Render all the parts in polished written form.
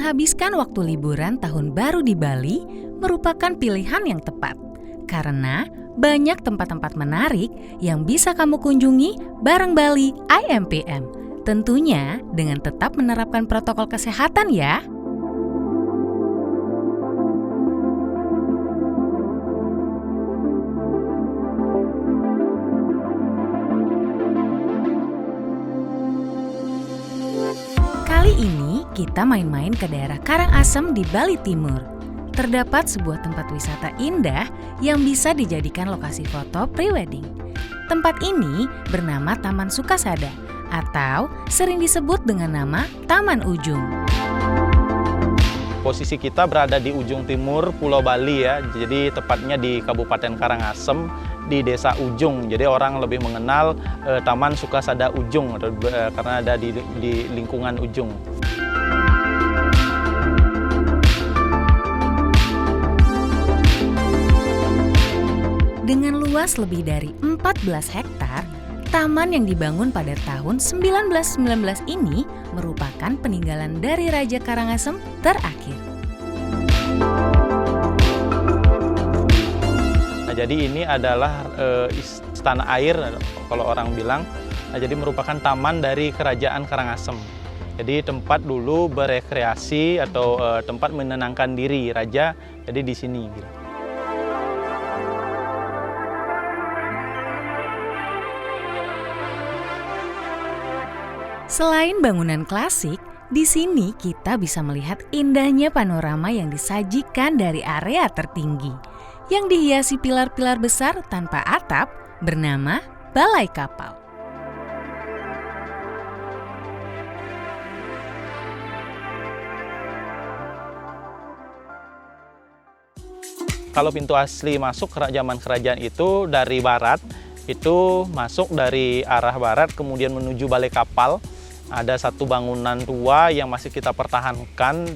Menghabiskan waktu liburan tahun baru di Bali merupakan pilihan yang tepat. Karena banyak tempat-tempat menarik yang bisa kamu kunjungi bareng Bali IMPM. Tentunya dengan tetap menerapkan protokol kesehatan ya. Kali ini kita main-main ke daerah Karangasem di Bali Timur. Terdapat sebuah tempat wisata indah yang bisa dijadikan lokasi foto pre-wedding. Tempat ini bernama Taman Sukasada atau sering disebut dengan nama Taman Ujung. Posisi kita berada di ujung timur Pulau Bali ya, jadi tepatnya di Kabupaten Karangasem di Desa Ujung. Jadi orang lebih mengenal Taman Sukasada Ujung karena ada di lingkungan Ujung. Dengan luas lebih dari 14 hektar, taman yang dibangun pada tahun 1919 ini merupakan peninggalan dari Raja Karangasem terakhir. Nah, jadi ini adalah istana air kalau orang bilang. Nah, jadi merupakan taman dari Kerajaan Karangasem. Jadi tempat dulu berekreasi atau tempat menenangkan diri raja. Jadi di sini. Selain bangunan klasik, di sini kita bisa melihat indahnya panorama yang disajikan dari area tertinggi, yang dihiasi pilar-pilar besar tanpa atap bernama Balai Kapal. Kalau pintu asli masuk zaman kerajaan itu dari barat, itu masuk dari arah barat kemudian menuju Balai Kapal. Ada satu bangunan tua yang masih kita pertahankan,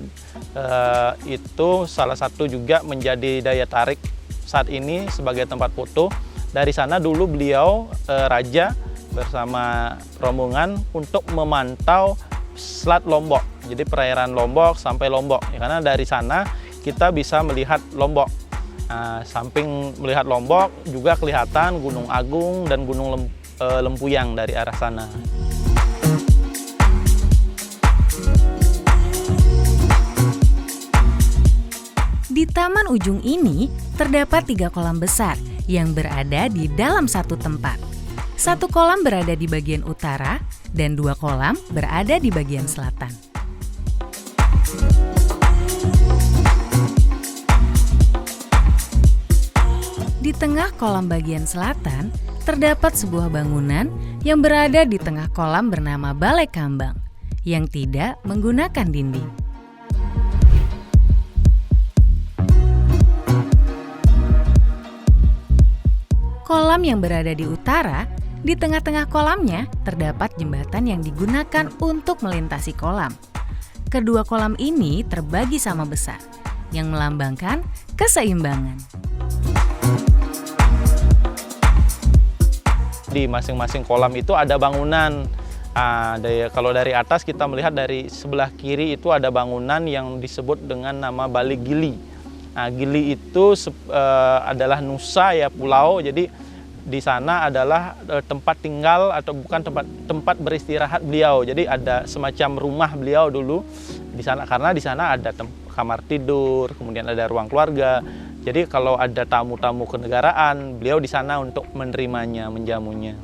itu salah satu juga menjadi daya tarik saat ini sebagai tempat foto. Dari sana dulu beliau, Raja bersama rombongan untuk memantau Selat Lombok, jadi perairan Lombok sampai Lombok. Ya, karena dari sana kita bisa melihat Lombok. Samping melihat Lombok juga kelihatan Gunung Agung dan Gunung Lempuyang dari arah sana. Di Taman Ujung ini terdapat 3 kolam besar yang berada di dalam satu tempat. 1 kolam berada di bagian utara dan 2 kolam berada di bagian selatan. Di tengah kolam bagian selatan terdapat sebuah bangunan yang berada di tengah kolam bernama Balai Kambang yang tidak menggunakan dinding. Kolam yang berada di utara, di tengah-tengah kolamnya terdapat jembatan yang digunakan untuk melintasi kolam. Kedua kolam ini terbagi sama besar, yang melambangkan keseimbangan. Di masing-masing kolam itu ada bangunan. Kalau dari atas kita melihat dari sebelah kiri itu ada bangunan yang disebut dengan nama Bali Gili. Gili itu adalah nusa ya, pulau. Jadi di sana adalah tempat tinggal atau bukan tempat beristirahat beliau. Jadi ada semacam rumah beliau dulu di sana, karena di sana ada kamar tidur, kemudian ada ruang keluarga. Jadi kalau ada tamu-tamu kenegaraan, beliau di sana untuk menerimanya, menjamunya.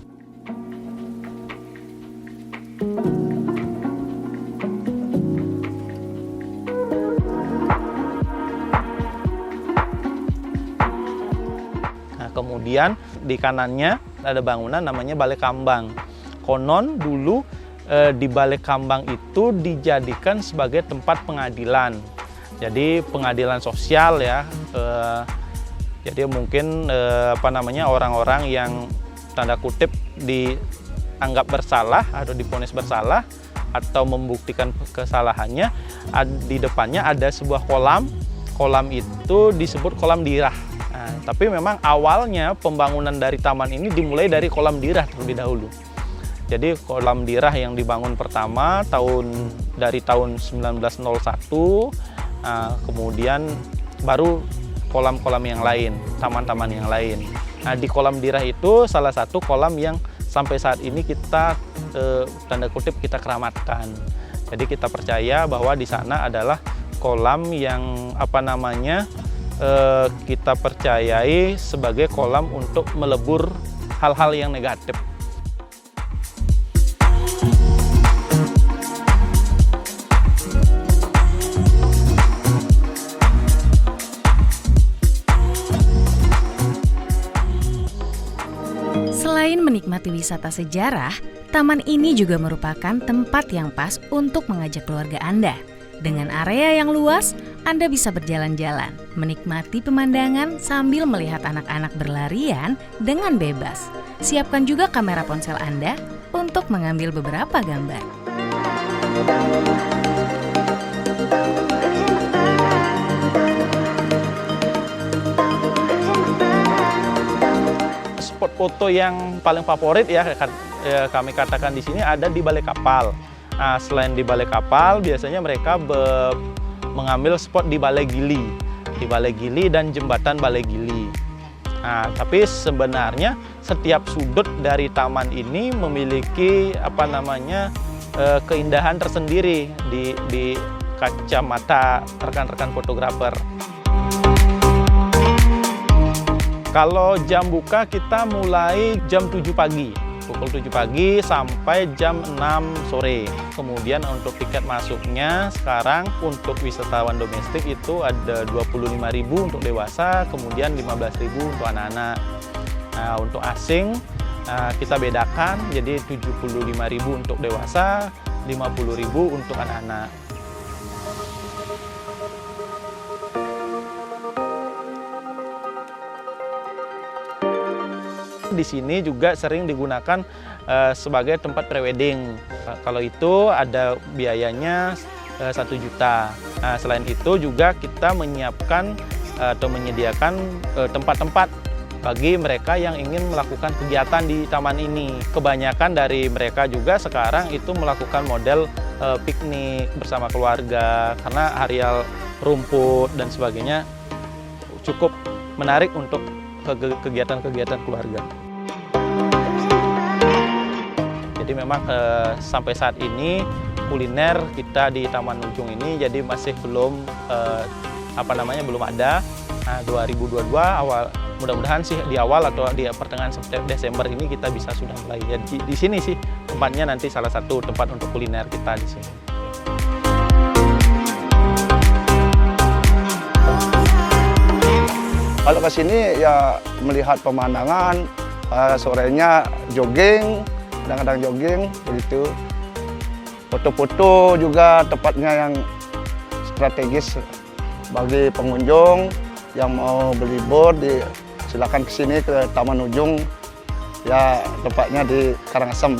Kemudian di kanannya ada bangunan namanya Balai Kambang. Konon dulu di Balai Kambang itu dijadikan sebagai tempat pengadilan. Jadi pengadilan sosial ya. Jadi mungkin orang-orang yang tanda kutip dianggap bersalah atau divonis bersalah atau membuktikan kesalahannya, di depannya ada sebuah kolam. Kolam itu disebut kolam dirah. Tapi memang awalnya pembangunan dari taman ini dimulai dari kolam dirah terlebih dahulu. Jadi kolam Dirah yang dibangun pertama dari tahun 1901, kemudian baru kolam-kolam yang lain, taman-taman yang lain. Nah, di kolam Dirah itu salah satu kolam yang sampai saat ini kita tanda kutip kita keramatkan. Jadi kita percaya bahwa di sana adalah kolam yang kita percayai sebagai kolam untuk melebur hal-hal yang negatif. Selain menikmati wisata sejarah, taman ini juga merupakan tempat yang pas untuk mengajak keluarga Anda. Dengan area yang luas, Anda bisa berjalan-jalan, menikmati pemandangan sambil melihat anak-anak berlarian dengan bebas. Siapkan juga kamera ponsel Anda untuk mengambil beberapa gambar. Spot foto yang paling favorit kami katakan di sini ada di Balai Kapal. Nah, selain di Balai Kapal, biasanya mereka mengambil spot di Balai Gili dan jembatan Balai Gili. Nah, tapi sebenarnya setiap sudut dari taman ini memiliki keindahan tersendiri di kacamata rekan-rekan fotografer. Kalau jam buka kita mulai jam 7 pagi, pukul 7 pagi sampai jam 6 sore. Kemudian untuk tiket masuknya sekarang untuk wisatawan domestik itu ada 25.000 untuk dewasa, kemudian 15.000 untuk anak-anak. Nah, untuk asing kita bedakan, jadi 75.000 untuk dewasa, 50.000 untuk anak-anak. Di sini juga sering digunakan sebagai tempat prewedding. Kalau itu ada biayanya 1 juta. Nah, selain itu juga kita menyiapkan atau menyediakan tempat-tempat bagi mereka yang ingin melakukan kegiatan di taman ini. Kebanyakan dari mereka juga sekarang itu melakukan model piknik bersama keluarga karena areal rumput dan sebagainya cukup menarik untuk kegiatan-kegiatan keluarga. Jadi memang sampai saat ini kuliner kita di Taman Ujung ini jadi masih belum belum ada. Nah, 2022 awal mudah-mudahan sih di awal atau di pertengahan Desember ini kita bisa sudah mulai. Ya, di sini sih tempatnya nanti salah satu tempat untuk kuliner kita di sini. Kalau ke sini ya melihat pemandangan, sorenya jogging, kadang-kadang jogging begitu. Foto-foto juga tempatnya yang strategis bagi pengunjung yang mau berlibur, silakan ke sini ke Taman Ujung. Ya tempatnya di Karangasem.